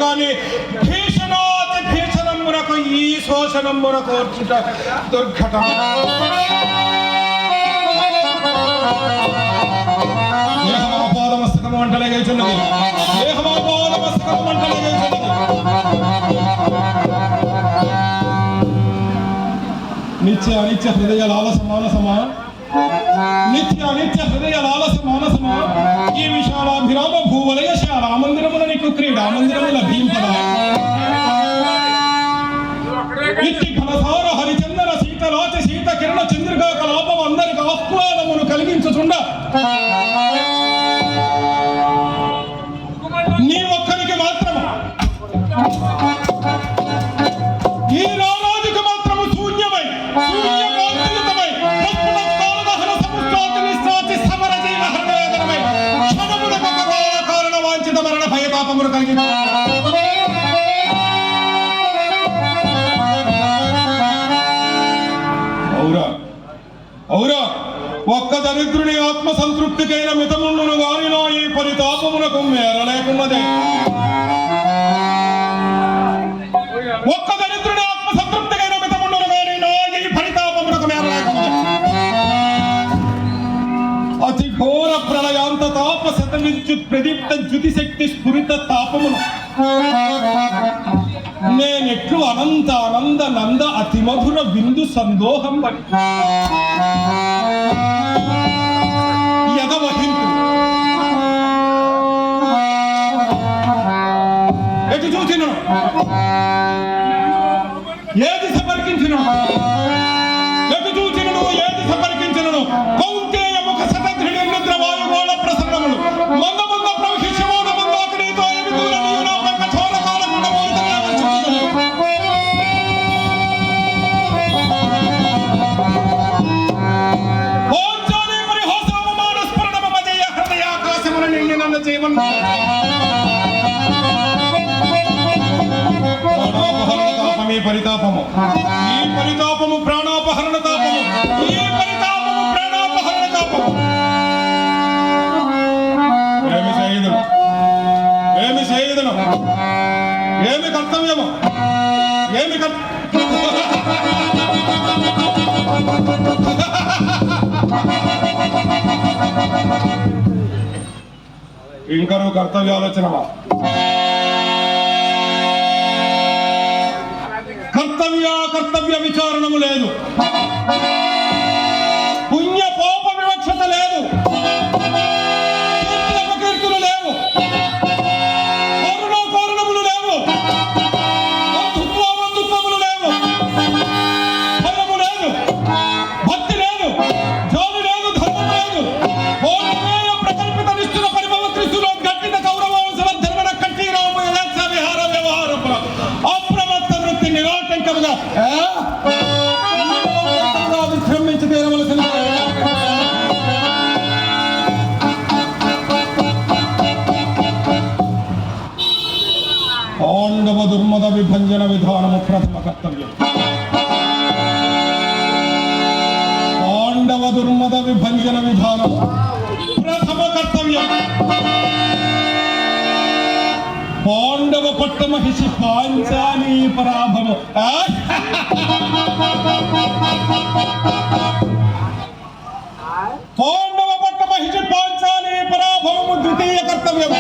కానీ భీషణాతి భీషణమునకు ఈ శోషణమునకు వచ్చుట దుర్ఘటన. దేహమాపాదమస్తకము మంటలేచున్నది, దేహమాపాదమస్తకము మంటలేచున్నది. నిత్య అనిత్య హృదయ లాలస మానసమా, నిత్య అనిత్య హృదయ లాలస మానసమా, ఈ విశాలాభిరామ భూవలయ రామందిరముల నీకు క్రీడా మందిరముల భీంపద. ఇట్టి ఘనసార హరిచందన శీతలాచ శీత కిరణ చంద్రికా కలాపం అందరికి ఆహ్లాదమును కలిగించుచుండ నీ ఒక్కరికి మాత్రము, ఈ రారాజుకు మాత్రము శూన్యమై శూన్యకాంతియుతమై ప్రకృతకాలదహన సముద్రాతి నిశ్చాచి సమర జీవ హృదయకరమై క్షణమునకు కాల కారణ వాంఛిత మరణ భయతాపమును కలిగించు. ఔరా ఒక్క దరిద్రుని ఆత్మ సంతృప్తికైన మితముండును గానిలో ఈ పరితాపమునకు మేరలేకున్నదే. ఒక్క దరిద్రుని ఆత్మ సంతృప్తికైన మితముండును గానిలో ఈ పరితాపమునకు మేరలేకున్నదే. అతి ఘోర ప్రళయాంత తాప శతవిద్యుత్ ప్రదీప్త జ్యుతి శక్తి స్ఫురిత తాపమును నేనెట్లు అనంత ఆనంద నంద అతి మధుర బిందు సందోహం ఎగవహింపు ఎటు చూసిన ఏది సంపర్కించిన, ఎటు చూచిన ఏది సంపర్కించినను కౌంతేయ ముఖ శతఘ్రిణి నిద్ర వాయుగోళ ప్రసన్నములు మంద మంద ప్రవహిష్యమోన మందాకడీతో ఎవిదూర నీయునా పక్క ఛోర కాల గుణమూర్తి ఓంచాలి పరిహాసమ మానస్ఫురణమ మదయ హృదయాకాశమున నిండిన జీవన్ ప్రాణాపహరణ తాపమే పరితాపము, ఈ పరితాపము ప్రాణాపహరణ తాపము, ఈ పరితాపము ప్రాణాపహరణ తాపము. ఏమి చేయుదును, ఏమి చేయుదును, ఏమి కర్తవ్యము, ఏమి ఇంకను కర్తవ్యాలోచనవా? కర్తవ్య విచారణము లేదు, పుణ్య పాప వివక్షత లేదు, కీర్తులు లేవు, కరుణములు లేవు, బంధుత్వములు లేవు, భయము లేదు, భక్తి లేదు, జాలి లేదు, ధర్మం లేదు. ప్రకల్పిత నిష్ఠుల పరిభవ క్రిస్తులో గట్టిన కౌరవాంశ ధర్మన కట్టి రామ విహార వ్యవహారం అప్రమత్త వృత్తి నిరాటంకముగా విశ్రమించి తీరవలసిన పాండవ దుర్మద విభంజన విధానము ప్రథమ కర్తవ్యం. పాండవ దుర్మద విభంజన విధానము ప్రథమ కర్తవ్యం. పాండవ పట్టమహిషి పాంచాలి పరాభము, పాండవ పట్టమహిషి పాంచాలి పరాభవము ద్వితీయ కర్తవ్యం.